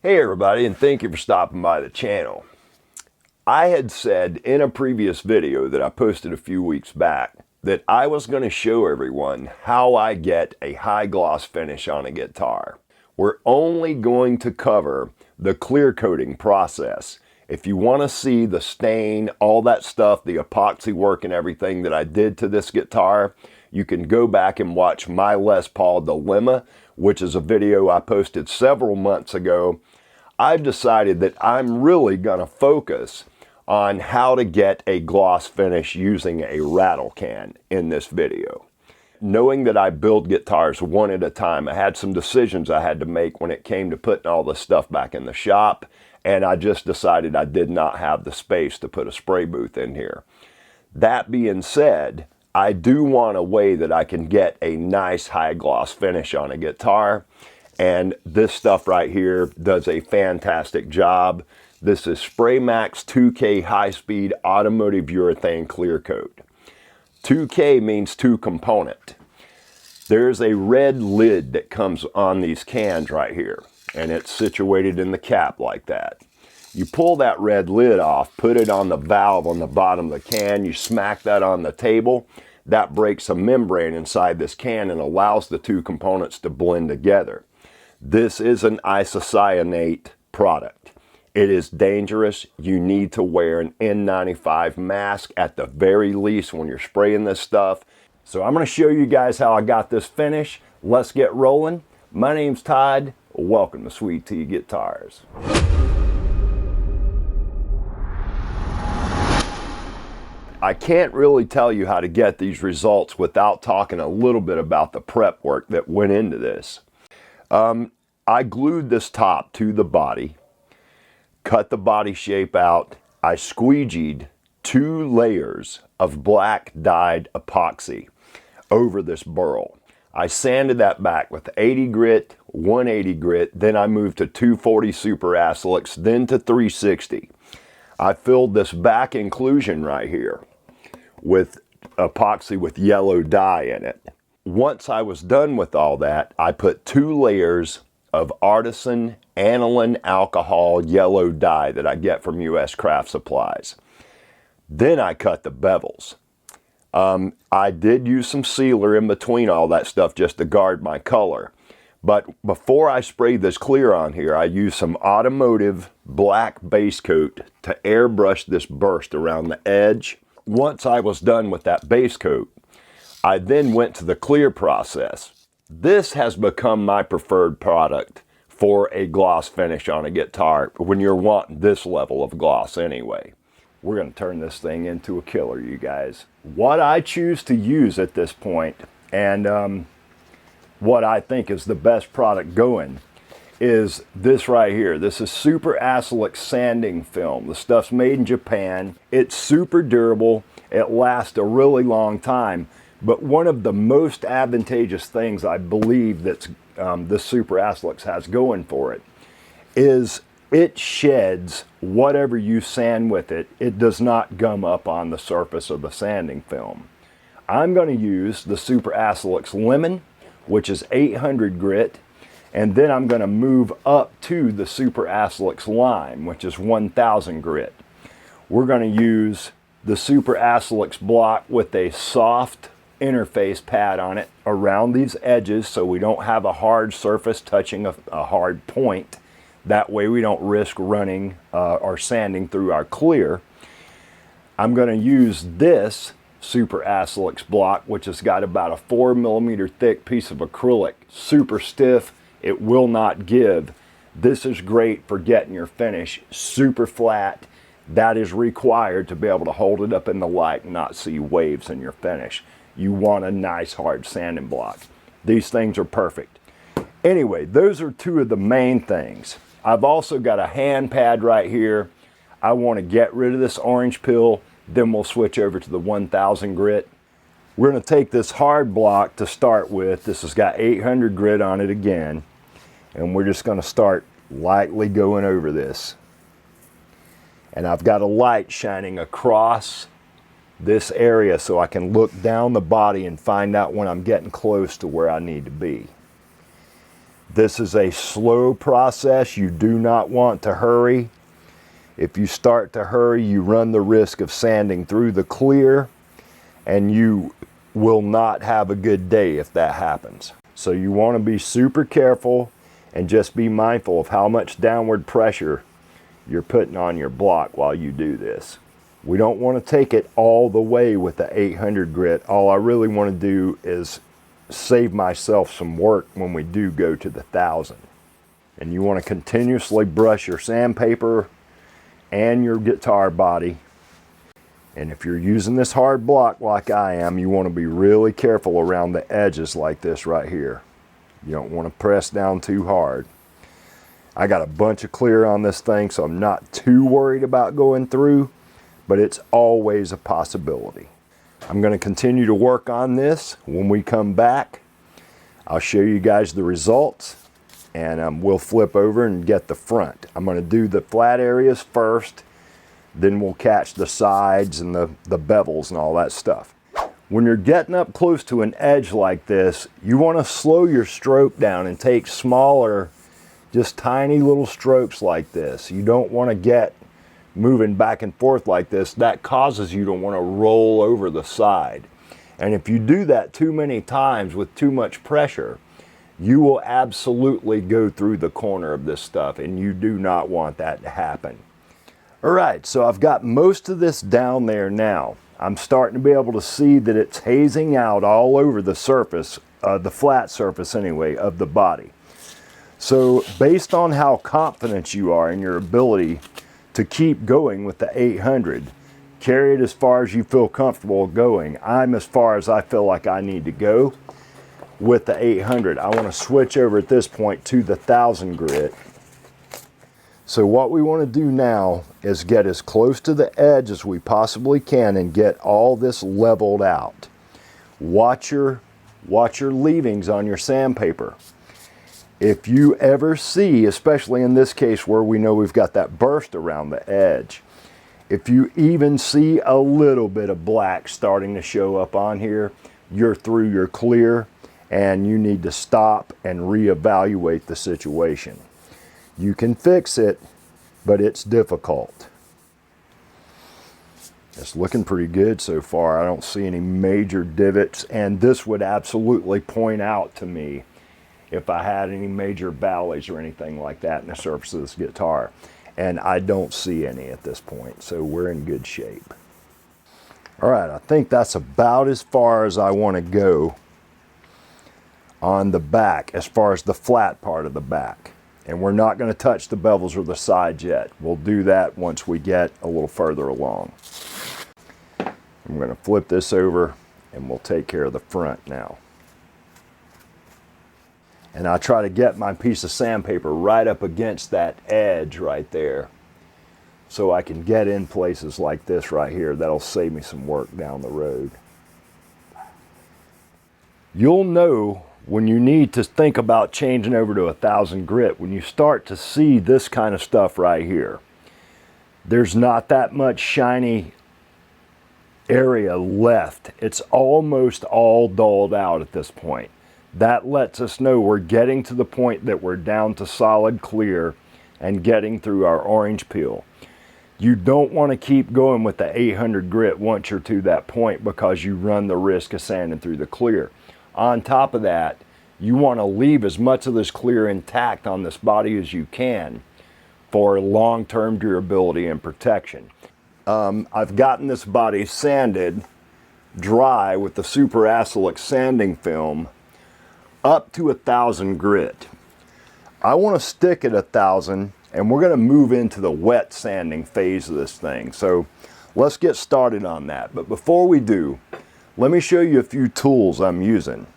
Hey everybody, and thank you for stopping by the channel. I had said in a previous video that I posted a few weeks back that I was going to show everyone how I get a high gloss finish on a guitar. We're only going to cover the clear coating process. If you want to see the stain, all that stuff, the epoxy work and everything that I did to this guitar, you can go back and watch my Les Paul Dilemma, which is a video I posted several months ago. I've decided that I'm really going to focus on how to get a gloss finish using a rattle can in this video. Knowing that I build guitars one at a time, I had some decisions I had to make when it came to putting all this stuff back in the shop, and I just decided I did not have the space to put a spray booth in here. That being said, I do want a way that I can get a nice high gloss finish on a guitar. And this stuff right here does a fantastic job. This is Spraymax 2K high-speed automotive urethane Clearcoat. 2K means two component. There's a red lid that comes on these cans right here, and it's situated in the cap like that. You pull that red lid off, put it on the valve on the bottom of the can, you smack that on the table, that breaks a membrane inside this can and allows the two components to blend together. This is an isocyanate product. It is dangerous. You need to wear an N95 mask at the very least when you're spraying this stuff. So I'm going to show you guys how I got this finish. Let's get rolling. My name's Todd. Welcome to Sweet Tea Guitars. I can't really tell you how to get these results without talking a little bit about the prep work that went into this. I glued this top to the body, cut the body shape out. I squeegeed 2 layers of black dyed epoxy over this burl. I sanded that back with 80 grit, 180 grit, then I moved to 240 Super Assilex, then to 360. I filled this back inclusion right here with epoxy with yellow dye in it. Once I was done with all that, I put 2 layers of artisan aniline alcohol yellow dye that I get from US Craft Supplies. Then I cut the bevels. I did use some sealer in between all that stuff just to guard my color. But before I sprayed this clear on here, I used some Automotive black base coat to airbrush this burst around the edge. Once I was done with that base coat, I then went to the clear process. This has become my preferred product for a gloss finish on a guitar when you're wanting this level of gloss anyway. We're going to turn this thing into a killer, you guys. What I choose to use at this point, and what I think is the best product going, is this right here. This is Super Assilex sanding film. The stuff's made in Japan. It's super durable. It lasts a really long time. But one of the most advantageous things I believe that this Super Assilex has going for it is it sheds whatever you sand with it. It does not gum up on the surface of the sanding film. I'm going to use the Super Assilex Lemon, which is 800 grit. And then I'm going to move up to the Super Assilex Lime, which is 1000 grit. We're going to use the Super Assilex block with a soft interface pad on it around these edges so we don't have a hard surface touching a hard point. That way we don't risk running or sanding through our clear. I'm going to use this Super Assilex block, which has got about a 4mm thick piece of acrylic, super stiff. It will not give. This is great for getting your finish super flat. That is required to be able to hold it up in the light and not see waves in your finish. You want a nice hard sanding block. These things are perfect. Anyway, those are 2 of the main things. I've also got a hand pad right here. I want to get rid of this orange peel, then we'll switch over to the 1000 grit. We're going to take this hard block to start with. This has got 800 grit on it again. And we're just going to start lightly going over this. And I've got a light shining across this area so I can look down the body and find out when I'm getting close to where I need to be. This is a slow process. You do not want to hurry. If you start to hurry, you run the risk of sanding through the clear, and you will not have a good day if that happens. So you want to be super careful and just be mindful of how much downward pressure you're putting on your block while you do this. We don't want to take it all the way with the 800 grit. All I really want to do is save myself some work when we do go to the 1000. And you want to continuously brush your sandpaper and your guitar body. And if you're using this hard block like I am, you want to be really careful around the edges like this right here. You don't want to press down too hard. I got a bunch of clear on this thing, so I'm not too worried about going through, but it's always a possibility. I'm going to continue to work on this. When we come back, I'll show you guys the results, and we'll flip over and get the front. I'm going to do the flat areas first, then we'll catch the sides and the bevels and all that stuff. When you're getting up close to an edge like this, you want to slow your stroke down and take smaller, just tiny little strokes like this. You don't want to get moving back and forth like this. That causes you to want to roll over the side. And if you do that too many times with too much pressure, you will absolutely go through the corner of this stuff, and you do not want that to happen. All right, so I've got most of this down there now. I'm starting to be able to see that it's hazing out all over the surface, the flat surface anyway, of the body. So based on how confident you are in your ability to keep going with the 800, carry it as far as you feel comfortable going. I'm as far as I feel like I need to go with the 800. I want to switch over at this point to the 1000 grit. So what we want to do now is get as close to the edge as we possibly can and get all this leveled out. Watch your leavings on your sandpaper. If you ever see, especially in this case where we know we've got that burst around the edge, if you even see a little bit of black starting to show up on here, you're through your clear and you need to stop and reevaluate the situation. You can fix it, but it's difficult. It's looking pretty good so far. I don't see any major divots, and this would absolutely point out to me if I had any major valleys or anything like that in the surface of this guitar. And I don't see any at this point, so we're in good shape. All right, I think that's about as far as I want to go on the back, as far as the flat part of the back. And we're not going to touch the bevels or the sides yet. We'll do that once we get a little further along. I'm going to flip this over and we'll take care of the front now. And I try to get my piece of sandpaper right up against that edge right there, so I can get in places like this right here. That'll save me some work down the road. You'll know when you need to think about changing over to 1000 grit when you start to see this kind of stuff right here. There's not that much shiny area left. It's almost all dulled out at this point. That lets us know we're getting to the point that we're down to solid clear and getting through our orange peel. You don't want to keep going with the 800 grit once you're to that point, because you run the risk of sanding through the clear. On top of that, you want to leave as much of this clear intact on this body as you can for long-term durability and protection. I've gotten this body sanded dry with the Super Assilex sanding film up to 1000 grit. I want to stick at 1000, and we're going to move into the wet sanding phase of this thing. So let's get started on that. But before we do, let me show you a few tools I'm using.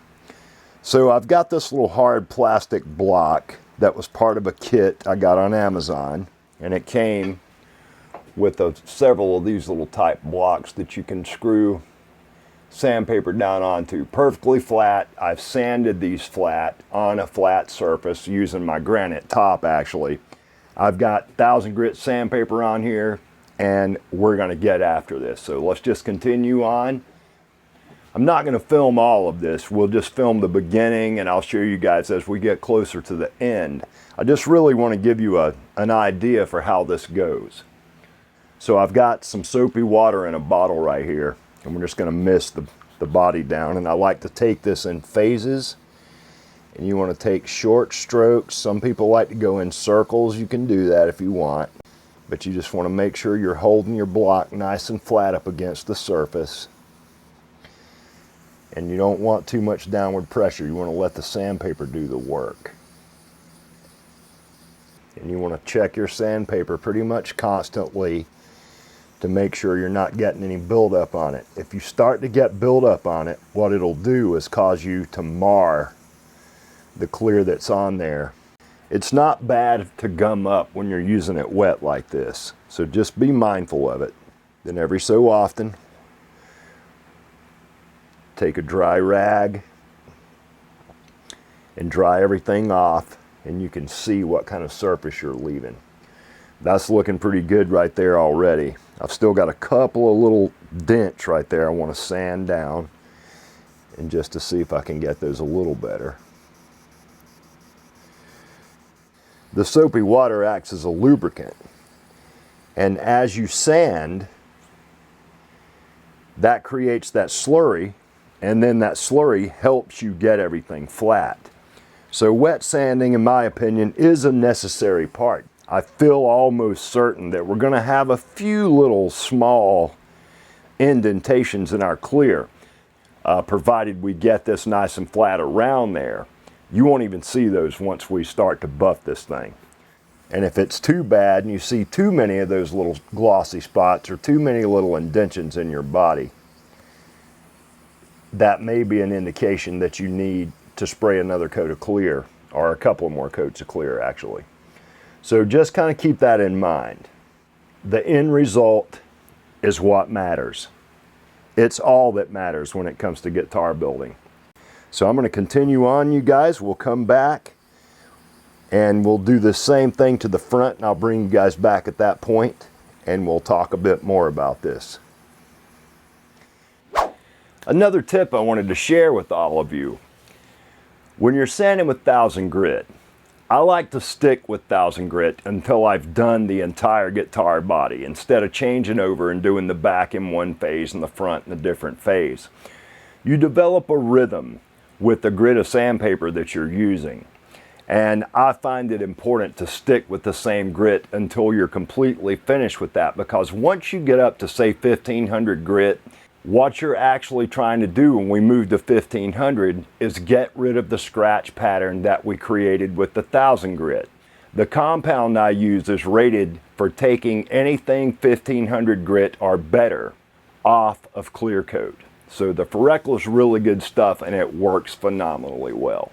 So I've got this little hard plastic block that was part of a kit I got on Amazon, and it came with several of these little type blocks that you can screw sandpaper down onto. Perfectly flat. I've sanded these flat on a flat surface using my granite top actually. I've got 1000 grit sandpaper on here, and we're going to get after this. So let's just continue on. I'm not going to film all of this. We'll just film the beginning, and I'll show you guys as we get closer to the end. I just really want to give you an idea for how this goes. So I've got some soapy water in a bottle right here, and we're just going to mist the body down. And I like to take this in phases, and you want to take short strokes. Some people like to go in circles. You can do that if you want, but you just want to make sure you're holding your block nice and flat up against the surface. And you don't want too much downward pressure. You want to let the sandpaper do the work. And you want to check your sandpaper pretty much constantly to make sure you're not getting any buildup on it. If you start to get buildup on it, what it'll do is cause you to mar the clear that's on there. It's not bad to gum up when you're using it wet like this, so just be mindful of it. Then every so often, take a dry rag and dry everything off, and you can see what kind of surface you're leaving. That's looking pretty good right there already. I've still got a couple of little dents right there I want to sand down, and just to see if I can get those a little better. The soapy water acts as a lubricant, and as you sand, that creates that slurry, and then that slurry helps you get everything flat. So wet sanding, in my opinion, is a necessary part. I feel almost certain that we're going to have a few little small indentations in our clear, provided we get this nice and flat around there. You won't even see those once we start to buff this thing. And if it's too bad and you see too many of those little glossy spots or too many little indentions in your body, that may be an indication that you need to spray another coat of clear, or a couple more coats of clear actually. So just kind of keep that in mind. The end result is what matters. It's all that matters when it comes to guitar building. So I'm going to continue on, you guys. We'll come back and we'll do the same thing to the front, and I'll bring you guys back at that point and we'll talk a bit more about this. Another tip I wanted to share with all of you. When you're sanding with 1000 grit, I like to stick with 1000 grit until I've done the entire guitar body, instead of changing over and doing the back in one phase and the front in a different phase. You develop a rhythm with the grit of sandpaper that you're using. And I find it important to stick with the same grit until you're completely finished with that, because once you get up to say 1500 grit, what you're actually trying to do when we move to 1500 is get rid of the scratch pattern that we created with the 1000 grit. The compound I use is rated for taking anything 1500 grit or better off of clear coat. So the Farecla is really good stuff and it works phenomenally well.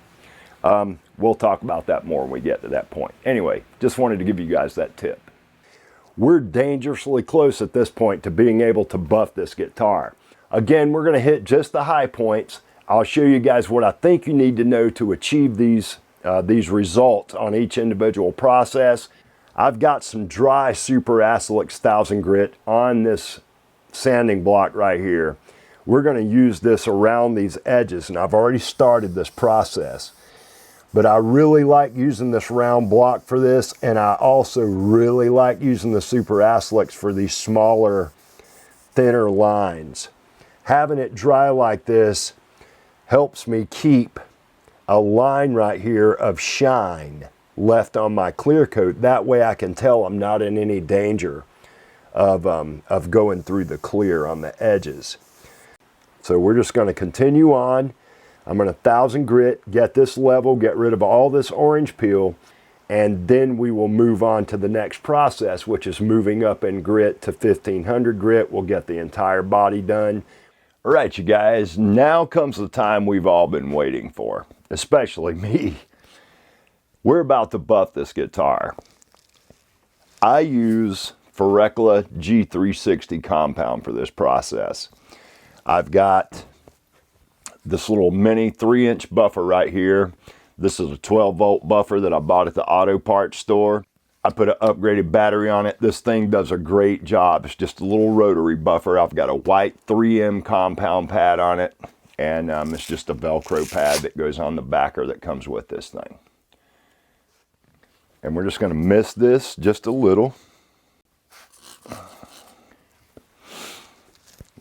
We'll talk about that more when we get to that point. Anyway, just wanted to give you guys that tip. We're dangerously close at this point to being able to buff this guitar. Again, we're going to hit just the high points. I'll show you guys what I think you need to know to achieve these results on each individual process. I've got some dry Super Assilex 1000 grit on this sanding block right here. We're going to use this around these edges, and I've already started this process. But I really like using this round block for this, and I also really like using the Super Assilex for these smaller, thinner lines. Having it dry like this helps me keep a line right here of shine left on my clear coat. That way I can tell I'm not in any danger of going through the clear on the edges. So we're just going to continue on. I'm going to 1000 grit, get this level, get rid of all this orange peel, and then we will move on to the next process, which is moving up in grit to 1500 grit. We'll get the entire body done. All right, you guys, now comes the time we've all been waiting for, especially me. We're about to buff this guitar. I use Farecla G360 compound for this process. I've got this little mini 3-inch buffer right here. This is a 12-volt buffer that I bought at the auto parts store. I put an upgraded battery on it. This thing does a great job. It's just a little rotary buffer. I've got a white 3M compound pad on it, and it's just a Velcro pad that goes on the backer that comes with this thing. And we're just going to mist this just a little.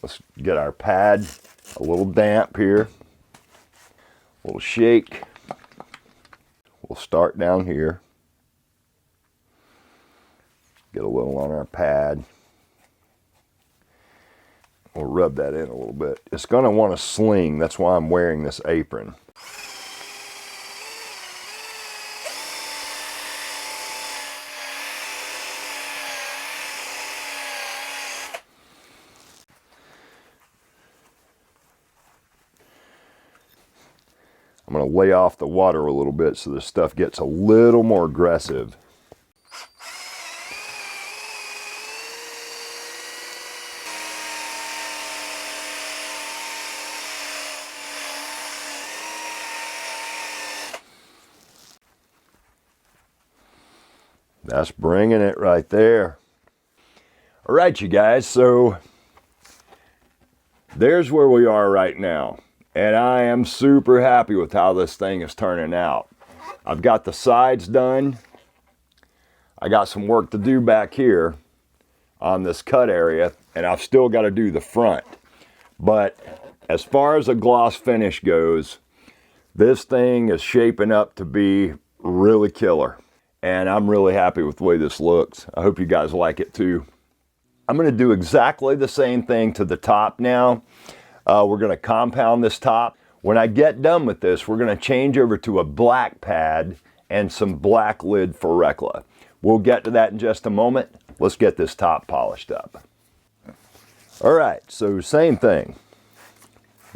Let's get our pad a little damp here. A little shake. We'll start down here. Get a little on our pad. We'll rub that in a little bit. It's going to want to sling. That's why I'm wearing this apron. I'm going to lay off the water a little bit so this stuff gets a little more aggressive. That's bringing it right there. All right, you guys, so there's where we are right now. And I am super happy with how this thing is turning out. I've got the sides done. I got some work to do back here on this cut area, and I've still got to do the front. But as far as a gloss finish goes, this thing is shaping up to be really killer. And I'm really happy with the way this looks. I hope you guys like it too. I'm going to do exactly the same thing to the top now. We're going to compound this top. When I get done with this, we're going to change over to a black pad and some black lid Farecla. We'll get to that in just a moment. Let's get this top polished up. All right, so same thing.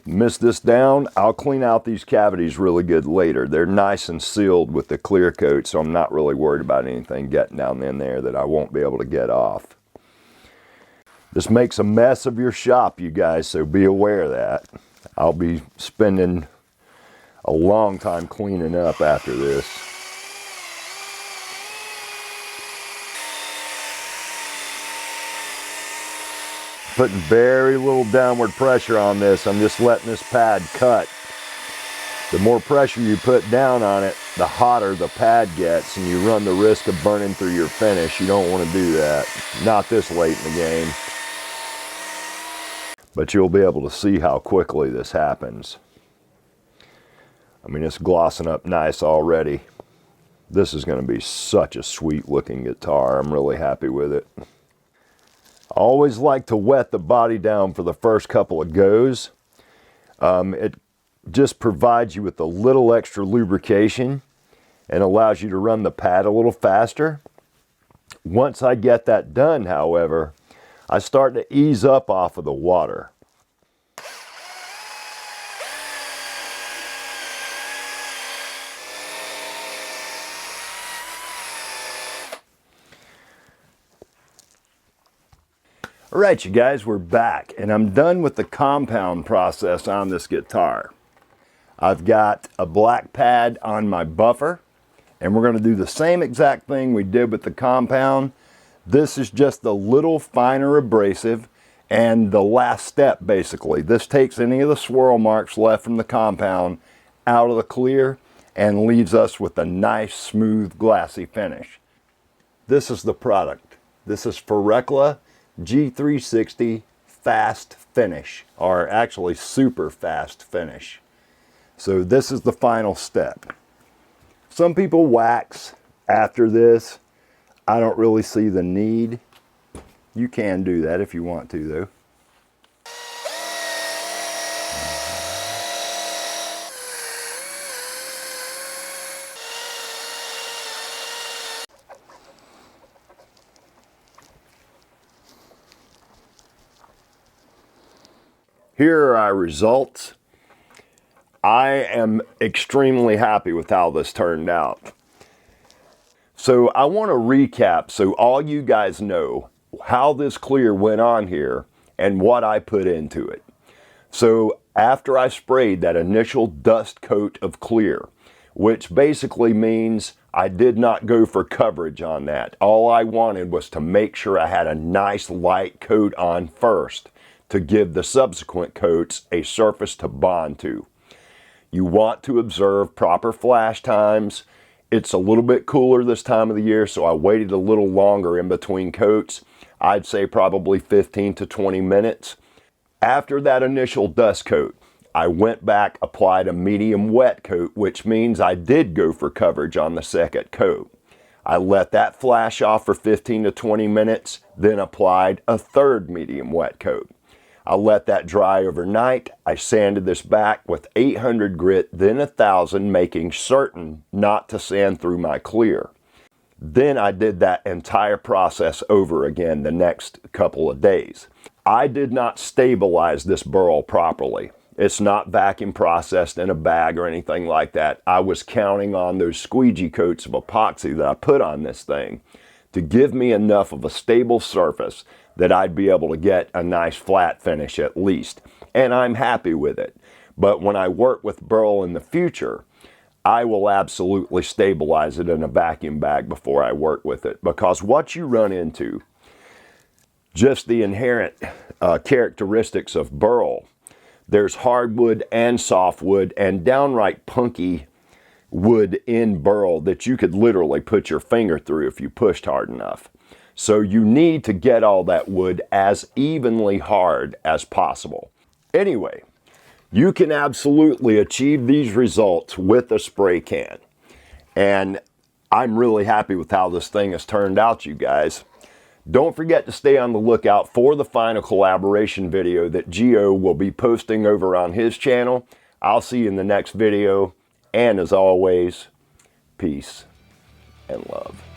Mist this down. I'll clean out these cavities really good later. They're nice and sealed with the clear coat, so I'm not really worried about anything getting down in there that I won't be able to get off. This makes a mess of your shop, you guys, so be aware of that. I'll be spending a long time cleaning up after this. Putting very little downward pressure on this. I'm just letting this pad cut. The more pressure you put down on it, the hotter the pad gets, and you run the risk of burning through your finish. You don't want to do that. Not this late in the game. But you'll be able to see how quickly this happens. I mean, it's glossing up nice already. This is going to be such a sweet looking guitar. I'm really happy with it. I always like to wet the body down for the first couple of goes. It just provides you with a little extra lubrication and allows you to run the pad a little faster. Once I get that done, however, I start to ease up off of the water. All right, you guys, we're back, and I'm done with the compound process on this guitar. I've got a black pad on my buffer, and we're going to do the same exact thing we did with the compound. This is just a little finer abrasive, and the last step, basically. This takes any of the swirl marks left from the compound out of the clear and leaves us with a nice, smooth, glassy finish. This is the product. This is Farecla G360 Fast Finish, or actually Super Fast Finish. So this is the final step. Some people wax after this. I don't really see the need. You can do that if you want to, though. Here are our results. I am extremely happy with how this turned out. So I want to recap so all you guys know how this clear went on here and what I put into it. So after I sprayed that initial dust coat of clear, which basically means I did not go for coverage on that. All I wanted was to make sure I had a nice light coat on first to give the subsequent coats a surface to bond to. You want to observe proper flash times. It's a little bit cooler this time of the year, so I waited a little longer in between coats. I'd say probably 15 to 20 minutes. After that initial dust coat, I went back, applied a medium wet coat, which means I did go for coverage on the second coat. I let that flash off for 15 to 20 minutes, then applied a third medium wet coat. I let that dry overnight. I sanded this back with 800 grit, then 1000, making certain not to sand through my clear. Then I did that entire process over again the next couple of days. I did not stabilize this burl properly. It's not vacuum processed in a bag or anything like that. I was counting on those squeegee coats of epoxy that I put on this thing to give me enough of a stable surface that I'd be able to get a nice flat finish at least. And I'm happy with it. But when I work with burl in the future, I will absolutely stabilize it in a vacuum bag before I work with it. Because what you run into, just the inherent characteristics of burl, there's hardwood and softwood and downright punky wood in burl that you could literally put your finger through if you pushed hard enough. So you need to get all that wood as evenly hard as possible. Anyway, you can absolutely achieve these results with a spray can. And I'm really happy with how this thing has turned out, you guys. Don't forget to stay on the lookout for the final collaboration video that Gio will be posting over on his channel. I'll see you in the next video. And as always, peace and love.